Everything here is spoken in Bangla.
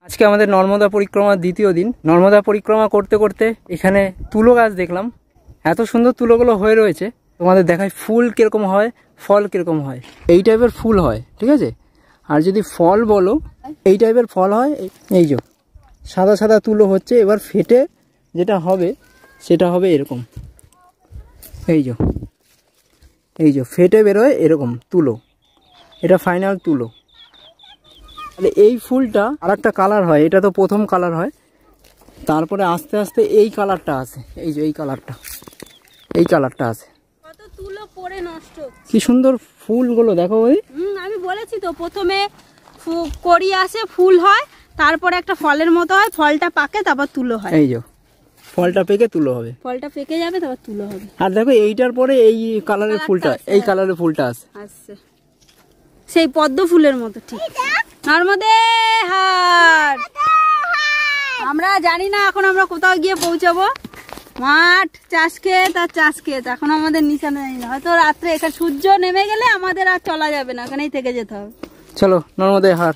আজকে আমাদের নর্মদা পরিক্রমার দ্বিতীয় দিন। নর্মদা পরিক্রমা করতে করতে এখানে তুলো গাছ দেখলাম। এত সুন্দর তুলোগুলো হয়ে রয়েছে, তোমাদের দেখায় ফুল কিরকম হয়, ফল কিরকম হয়। এই টাইপের ফুল হয়, ঠিক আছে। আর যদি ফল বলো, এই টাইপের ফল হয়। এই যে সাদা সাদা তুলো হচ্ছে, এবার ফেটে যেটা হবে সেটা হবে এরকম। এই যে ফেটে বেরোয় এরকম তুলো, এটা ফাইনাল তুলো। তাহলে এই ফুলটা আর একটা কালার হয়, এটা তো প্রথম কালার হয়, তারপরে আস্তে আস্তে এই কালারটা আসে। এই যে এই কালারটা আসে। কত তুলো পড়ে নষ্ট। কি সুন্দর ফুলগুলো দেখো। ওই আমি বলেছি তো, প্রথমে কড়ি আসে, ফুল হয়, তারপরে একটা ফলের মতো হয়, ফলটা পাকে, তারপর তুলো হয়। এই যে ফলটা পেকে তুলো হবে, ফলটা পেকে যাবে, তারপর তুলো হবে। আর দেখো এইটার পরে এই কালারের ফুলটা, এই কালারের ফুলটা আসে, সেই পদ্ম ফুলের মতো। ঠিক নর্মদে হাট। আমরা জানি না এখন আমরা কোথাও গিয়ে পৌঁছাবো। মাঠ, চাষ ক্ষেত আর চাষ ক্ষেত, এখন আমাদের নিশানা নেই না। হয়তো রাত্রে এখানে সূর্য নেমে গেলে আমাদের আর চলা যাবে না, এখানেই থেকে যেতে হবে। চলো নর্মদে হাট।